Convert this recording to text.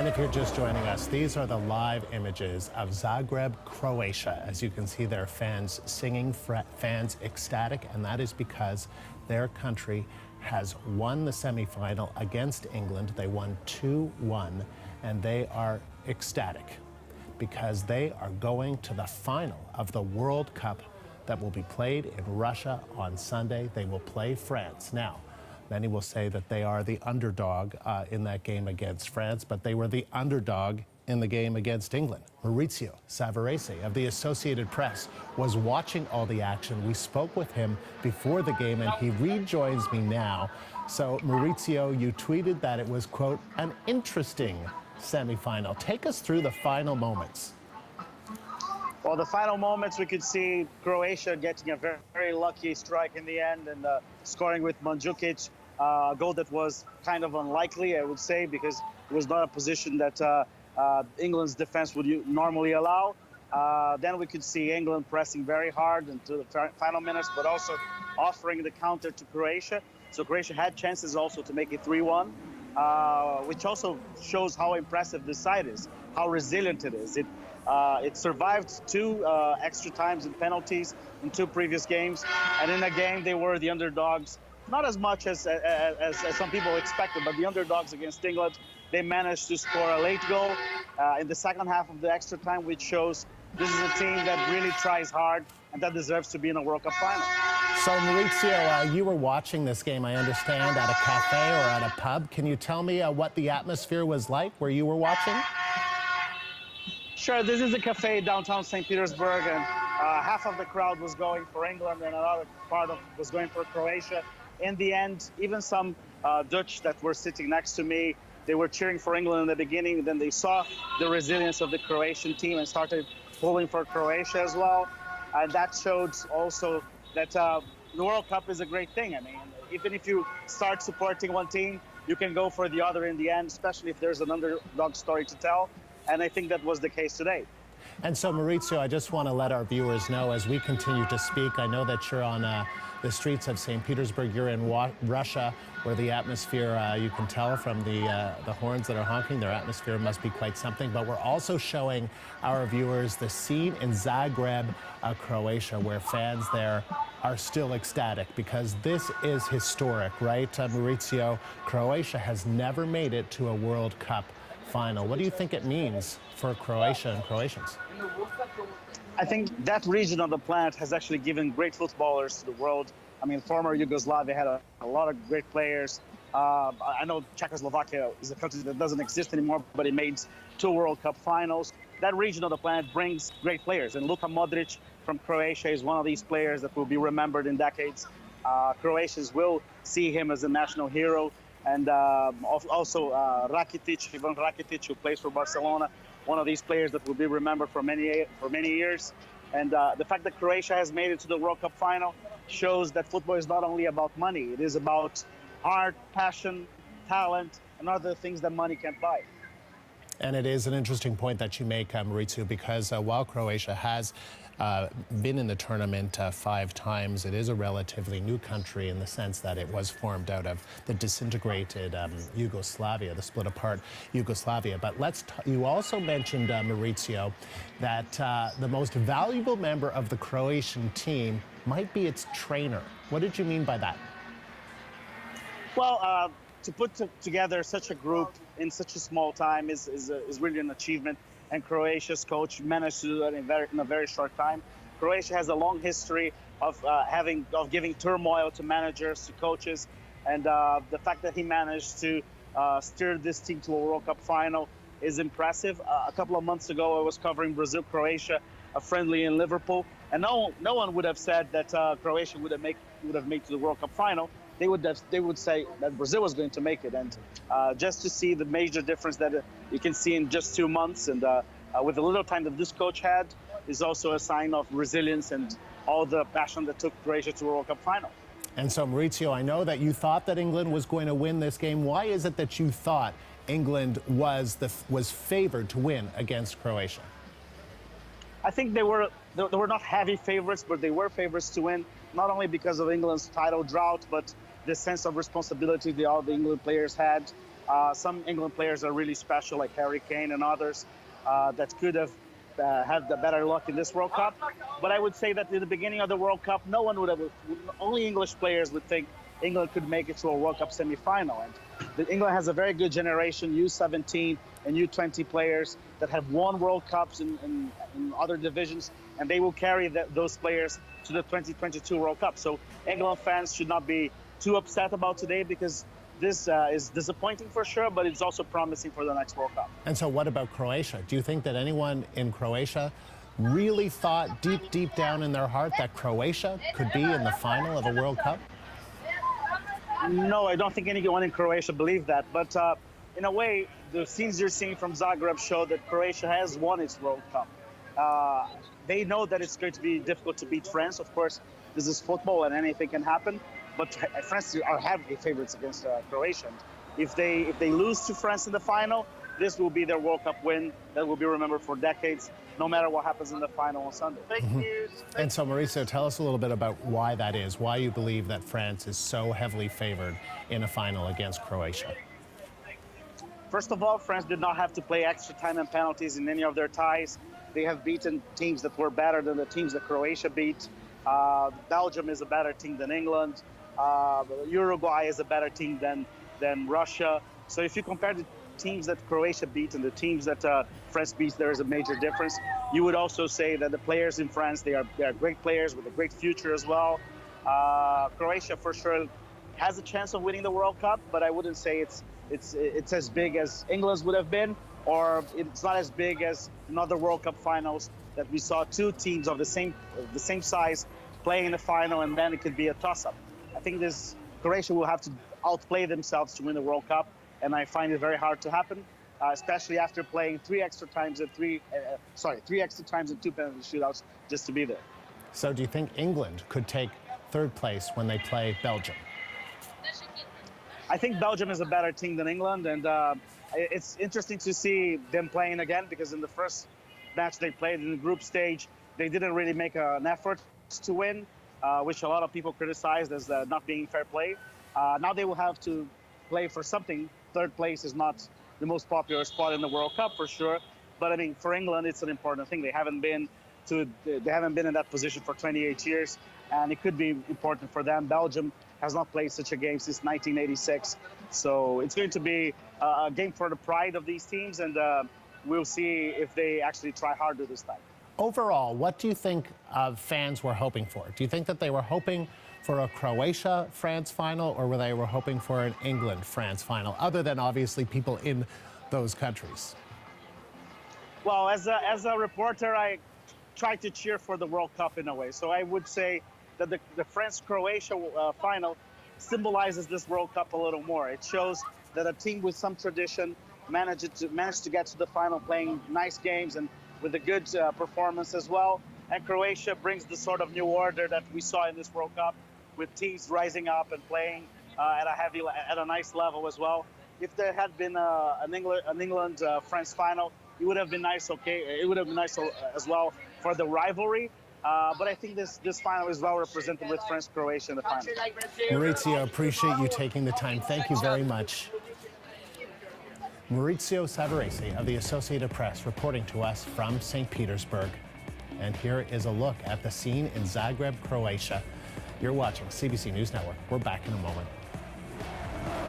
And if you're just joining us, these are the live images of Zagreb, Croatia. As you can see, there are fans singing, fans ecstatic, and that is because their country has won the semifinal against England. They won 2-1, and they are ecstatic because they are going to the final of the World Cup that will be played in Russia on Sunday. They will play France. Now, many will say that they are the underdog in that game against France, but they were the underdog in the game against England. Mauricio Savarese of the Associated Press was watching all the action. We spoke with him before the game, and he rejoins me now. So, Mauricio, you tweeted that it was, quote, an interesting semifinal. Take us through the final moments. Well, the final moments, we could see Croatia getting a very, very lucky strike in the end and scoring with Mandzukic, a goal that was kind of unlikely, I would say, because it was not a position that England's defense would normally allow. Then we could see England pressing very hard into the final minutes, but also offering the counter to Croatia. So Croatia had chances also to make it 3-1, which also shows how impressive this side is, how resilient it is. It survived two extra times in penalties in two previous games, and in a game they were the underdogs, not as much as some people expected, but the underdogs against England. They managed to score a late goal in the second half of the extra time, which shows this is a team that really tries hard and that deserves to be in a World Cup final. So, Mauricio, you were watching this game, I understand, at a cafe or at a pub. Can you tell me what the atmosphere was like where you were watching? Sure, this is a cafe downtown Saint Petersburg, and half of the crowd was going for England and another part was going for Croatia. In the end, even some Dutch that were sitting next to me, they were cheering for England in the beginning. Then they saw the resilience of the Croatian team and started pulling for Croatia as well. And that showed also that the World Cup is a great thing. I mean, even if you start supporting one team, you can go for the other in the end, especially if there's an underdog story to tell. And I think that was the case today. And so, Mauricio, I just want to let our viewers know as we continue to speak, I know that you're on the streets of St. Petersburg. You're in Russia, where the atmosphere, you can tell from the horns that are honking, their atmosphere must be quite something. But we're also showing our viewers the scene in Zagreb, Croatia, where fans there are still ecstatic because this is historic, right, Mauricio? Croatia has never made it to a World Cup final. What do you think it means for Croatia and Croatians? I think that region of the planet has actually given great footballers to the world. I mean, former Yugoslavia had a lot of great players. I know Czechoslovakia is a country that doesn't exist anymore, but it made 2 World Cup finals. That region of the planet brings great players, and Luka Modric from Croatia is one of these players that will be remembered in decades. Croatians will see him as a national hero. And also Rakitic, Ivan Rakitic, who plays for Barcelona, one of these players that will be remembered for many years. And the fact that Croatia has made it to the World Cup final shows that football is not only about money. It is about heart, passion, talent, and other things that money can't buy. And it is an interesting point that you make, Mauricio, because while Croatia has been in the tournament 5 times, it is a relatively new country in the sense that it was formed out of the disintegrated Yugoslavia, the split apart Yugoslavia. But you also mentioned, Mauricio, that the most valuable member of the Croatian team might be its trainer. What did you mean by that? Well, to put together such a group in such a small time is really an achievement, and Croatia's coach managed to do that in a very short time. Croatia has a long history of giving turmoil to managers, to coaches, and the fact that he managed to steer this team to a World Cup final is impressive. A couple of months ago, I was covering Brazil-Croatia, a friendly in Liverpool, and no one would have said that Croatia would have made to the World Cup final. They would say that Brazil was going to make it, and just to see the major difference that you can see in just 2 months, and with the little time that this coach had, is also a sign of resilience and all the passion that took Croatia to a World Cup final. And so, Mauricio, I know that you thought that England was going to win this game. Why is it that you thought England was favored to win against Croatia? I think they were not heavy favorites, but they were favorites to win, not only because of England's title drought, but the sense of responsibility that all the England players had. Some England players are really special, like Harry Kane and others, that could have had the better luck in this World Cup. But I would say that in the beginning of the World Cup, no one would have, only English players would think England could make it to a World Cup semi-final. And England has a very good generation, U17 and U20 players that have won World Cups in other divisions, and they will carry those players to the 2022 World Cup. So England fans should not be too upset about today, because this is disappointing for sure, but it's also promising for the next World Cup. And so what about Croatia? Do you think that anyone in Croatia really thought deep down in their heart that Croatia could be in the final of a World Cup? No, I don't think anyone in Croatia believed that. But in a way, the scenes you're seeing from Zagreb show that Croatia has won its World Cup. They know that it's going to be difficult to beat France. Of course, this is football and anything can happen. But France are heavy favorites against Croatia. If they lose to France in the final, this will be their World Cup win that will be remembered for decades, no matter what happens in the final on Sunday. And so, Mauricio, tell us a little bit about why that is, why you believe that France is so heavily favored in a final against Croatia. First of all, France did not have to play extra time and penalties in any of their ties. They have beaten teams that were better than the teams that Croatia beat. Belgium is a better team than England. Uruguay is a better team than Russia. So if you compare the teams that Croatia beat and the teams that France beats, there is a major difference. You would also say that the players in France, they are great players with a great future as well. Croatia for sure has a chance of winning the World Cup, but I wouldn't say it's as big as England's would have been, or it's not as big as another World Cup finals that we saw two teams of the same size playing in the final, and then it could be a toss-up. I think Croatia will have to outplay themselves to win the World Cup, and I find it very hard to happen, especially after playing three extra times and two penalty shootouts just to be there. So do you think England could take third place when they play Belgium? I think Belgium is a better team than England, and it's interesting to see them playing again, because in the first match they played in the group stage, they didn't really make an effort to win, which a lot of people criticized as not being fair play. Now they will have to play for something. Third place is not the most popular spot in the World Cup for sure, but I mean, for England it's an important thing. They haven't been in that position for 28 years, and it could be important for them. Belgium has not played such a game since 1986, so it's going to be a game for the pride of these teams, and we'll see if they actually try harder this time. Overall, what do you think fans were hoping for? Do you think that they were hoping for a Croatia-France final, or they were hoping for an England-France final, other than obviously people in those countries? Well, as a reporter, I try to cheer for the World Cup in a way. So I would say that the France-Croatia final symbolizes this World Cup a little more. It shows that a team with some tradition managed to get to the final playing nice games and with a good performance as well. And Croatia brings the sort of new order that we saw in this World Cup, with teams rising up and playing at a nice level as well. If there had been an England-France final, it would have been nice. It would have been nice as well for the rivalry. But I think this final is well represented with France-Croatia in the final. Mauricio, appreciate you taking the time. Thank you very much. Mauricio Savarese of the Associated Press reporting to us from Saint Petersburg. And here is a look at the scene in Zagreb, Croatia. You're watching CBC News Network. We're back in a moment.